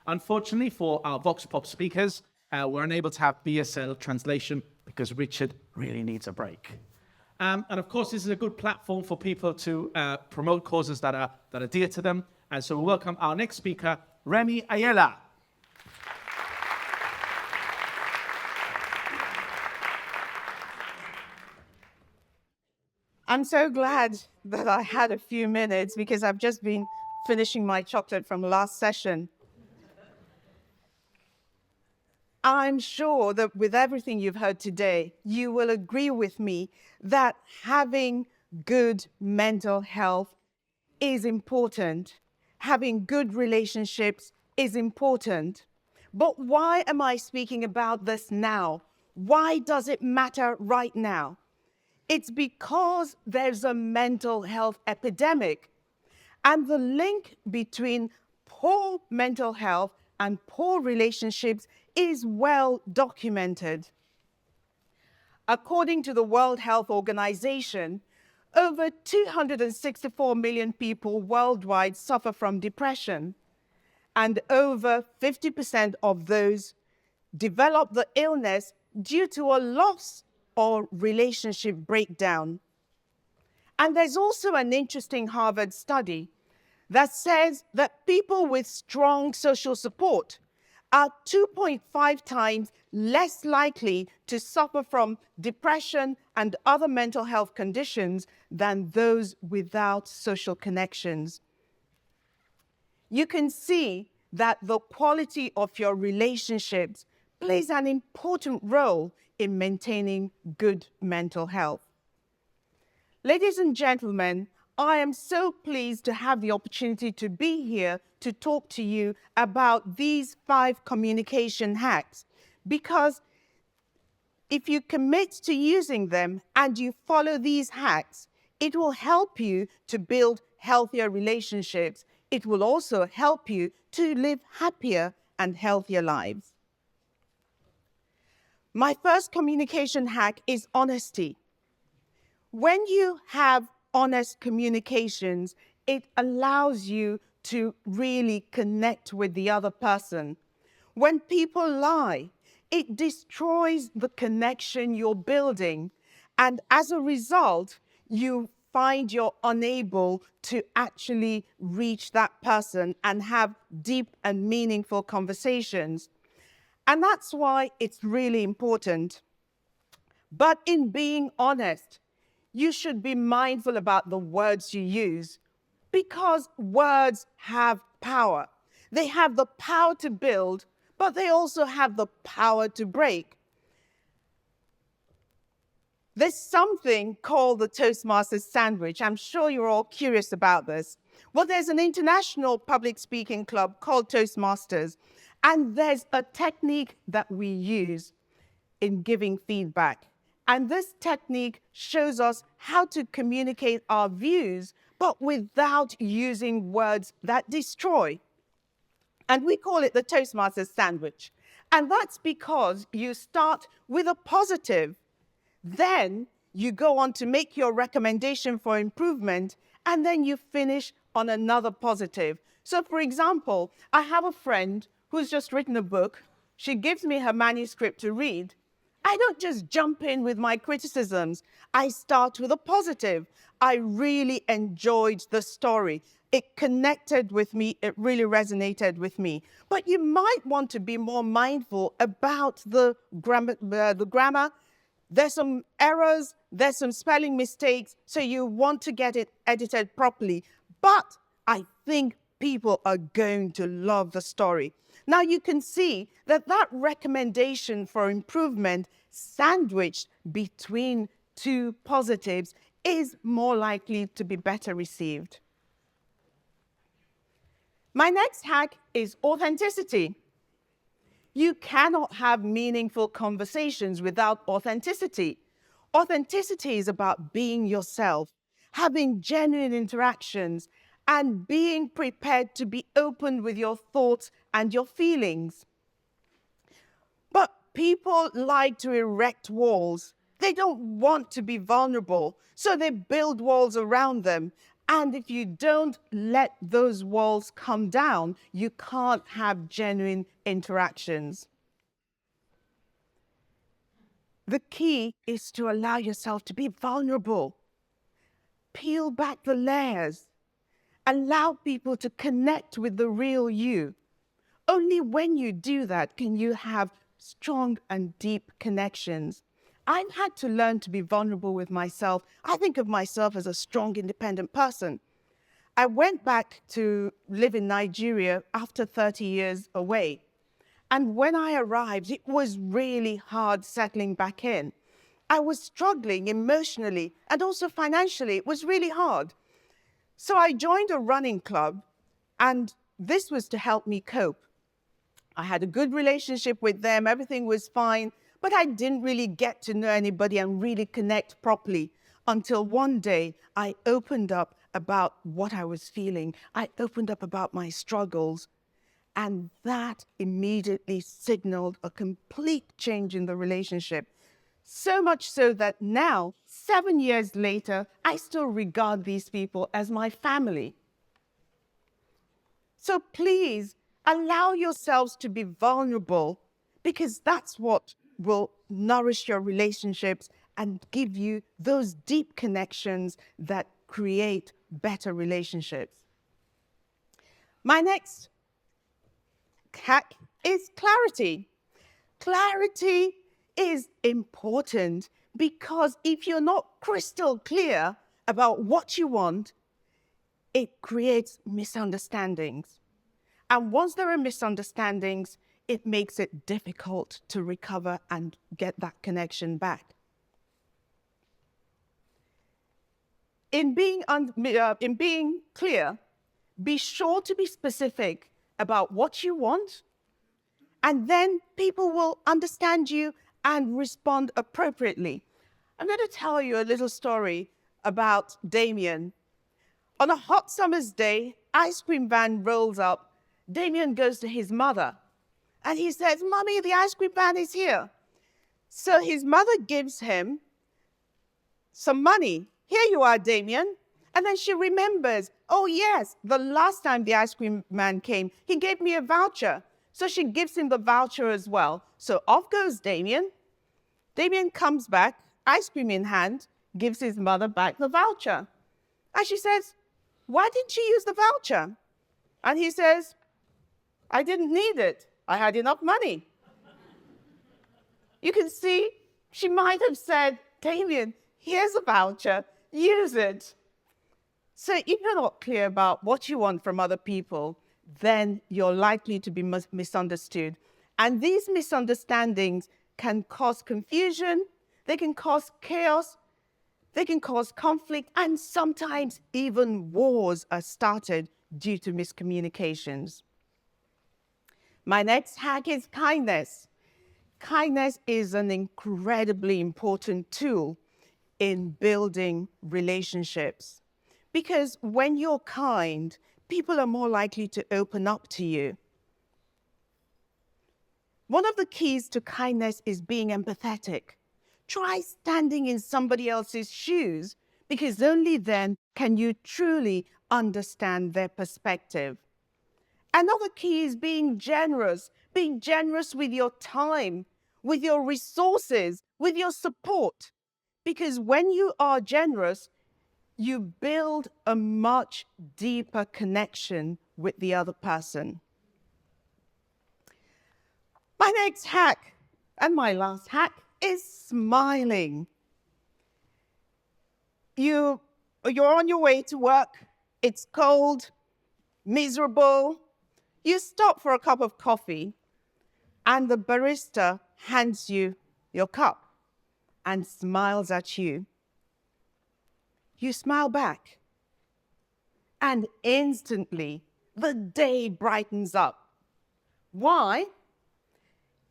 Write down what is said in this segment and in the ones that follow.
Unfortunately for our Vox Pop speakers, we're unable to have BSL translation because Richard really needs a break. And of course, this is a good platform for people to promote causes that are dear to them. And so we welcome our next speaker, Remi Ayiela. I'm so glad that I had a few minutes because I've just been finishing my chocolate from last session. I'm sure that with everything you've heard today, you will agree with me that having good mental health is important. Having good relationships is important. But why am I speaking about this now? Why does it matter right now? It's because there's a mental health epidemic. And the link between poor mental health and poor relationships is well documented. According to the World Health Organization, over 264 million people worldwide suffer from depression, and over 50% of those develop the illness due to a loss or relationship breakdown. And there's also an interesting Harvard study that says that people with strong social support are 2.5 times less likely to suffer from depression and other mental health conditions than those without social connections. You can see that the quality of your relationships plays an important role in maintaining good mental health. Ladies and gentlemen, I am so pleased to have the opportunity to be here to talk to you about these 5 communication hacks, because if you commit to using them and you follow these hacks, it will help you to build healthier relationships. It will also help you to live happier and healthier lives. My first communication hack is honesty. When you have honest communications, it allows you to really connect with the other person. When people lie, it destroys the connection you're building. And as a result, you find you're unable to actually reach that person and have deep and meaningful conversations. And that's why it's really important. But in being honest, you should be mindful about the words you use, because words have power. They have the power to build, but they also have the power to break. There's something called the Toastmasters sandwich. I'm sure you're all curious about this. Well, there's an international public speaking club called Toastmasters, and there's a technique that we use in giving feedback. And this technique shows us how to communicate our views, but without using words that destroy. And we call it the Toastmasters sandwich. And that's because you start with a positive. Then you go on to make your recommendation for improvement, and then you finish on another positive. So for example, I have a friend who's just written a book. She gives me her manuscript to read. I don't just jump in with my criticisms. I start with a positive. I really enjoyed the story. It connected with me. It really resonated with me. But you might want to be more mindful about the grammar. There's some errors, there's some spelling mistakes, so you want to get it edited properly. But I think people are going to love the story. Now you can see that that recommendation for improvement sandwiched between 2 positives is more likely to be better received. My next hack is authenticity. You cannot have meaningful conversations without authenticity. Authenticity is about being yourself, having genuine interactions, and being prepared to be open with your thoughts and your feelings. But people like to erect walls. They don't want to be vulnerable, so they build walls around them. And if you don't let those walls come down, you can't have genuine interactions. The key is to allow yourself to be vulnerable. Peel back the layers. Allow people to connect with the real you. Only when you do that can you have strong and deep connections. I've had to learn to be vulnerable with myself. I think of myself as a strong, independent person. I went back to live in Nigeria after 30 years away. And when I arrived, it was really hard settling back in. I was struggling emotionally and also financially. It was really hard. So I joined a running club, and this was to help me cope. I had a good relationship with them. Everything was fine, but I didn't really get to know anybody and really connect properly until one day I opened up about what I was feeling. I opened up about my struggles, and that immediately signaled a complete change in the relationship. So much so that now, 7 years later, I still regard these people as my family. So please allow yourselves to be vulnerable, because that's what will nourish your relationships and give you those deep connections that create better relationships. My next hack is clarity. Clarity is important because if you're not crystal clear about what you want, it creates misunderstandings. And once there are misunderstandings, it makes it difficult to recover and get that connection back. In being clear, be sure to be specific about what you want, and then people will understand you and respond appropriately. I'm going to tell you a little story about Damien. On a hot summer's day, ice cream van rolls up. Damien goes to his mother, and he says, "Mommy, the ice cream van is here." So his mother gives him some money. "Here you are, Damien." And then she remembers, "Oh yes, the last time the ice cream man came, he gave me a voucher." So she gives him the voucher as well. So off goes Damien. Damien comes back, ice cream in hand, gives his mother back the voucher. And she says, "Why didn't you use the voucher?" And he says, "I didn't need it. I had enough money." You can see she might have said, "Damien, here's a voucher, use it." So if you're not clear about what you want from other people, then you're likely to be misunderstood. And these misunderstandings can cause confusion, they can cause chaos, they can cause conflict, and sometimes even wars are started due to miscommunications. My next hack is kindness. Kindness is an incredibly important tool in building relationships, because when you're kind, people are more likely to open up to you. One of the keys to kindness is being empathetic. Try standing in somebody else's shoes, because only then can you truly understand their perspective. Another key is being generous with your time, with your resources, with your support. Because when you are generous, you build a much deeper connection with the other person. My next hack, and my last hack, is smiling. You're on your way to work, it's cold, miserable. You stop for a cup of coffee, and the barista hands you your cup and smiles at you. You smile back, and instantly the day brightens up. Why?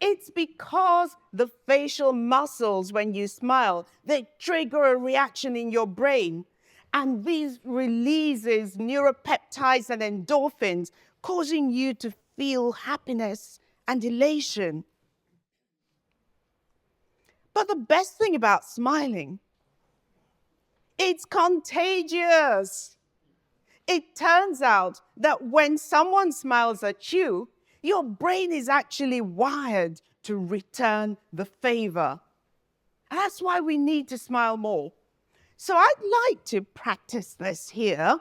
It's because the facial muscles, when you smile, they trigger a reaction in your brain. And these releases neuropeptides and endorphins, causing you to feel happiness and elation. But the best thing about smiling, it's contagious. It turns out that when someone smiles at you, your brain is actually wired to return the favor. And that's why we need to smile more. So I'd like to practice this here.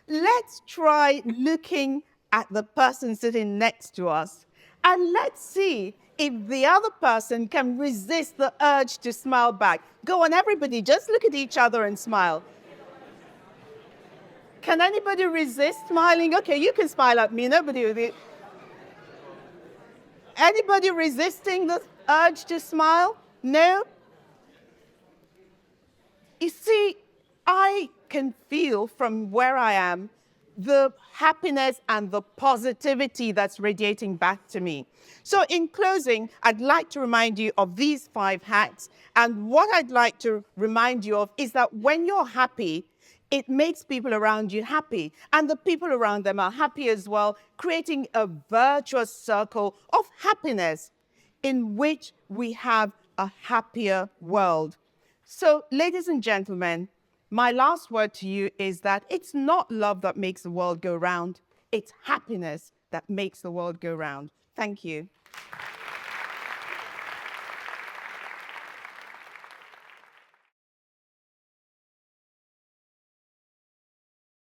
Let's try looking at the person sitting next to us, and let's see if the other person can resist the urge to smile back. Go on, everybody, just look at each other and smile. Can anybody resist smiling? Okay, you can smile at me, nobody with it. Anybody resisting the urge to smile? No? You see, I can feel from where I am the happiness and the positivity that's radiating back to me. So in closing, I'd like to remind you of these 5 hacks. And what I'd like to remind you of is that when you're happy, it makes people around you happy. And the people around them are happy as well, creating a virtuous circle of happiness in which we have a happier world. So, ladies and gentlemen, my last word to you is that it's not love that makes the world go round. It's happiness that makes the world go round. Thank you.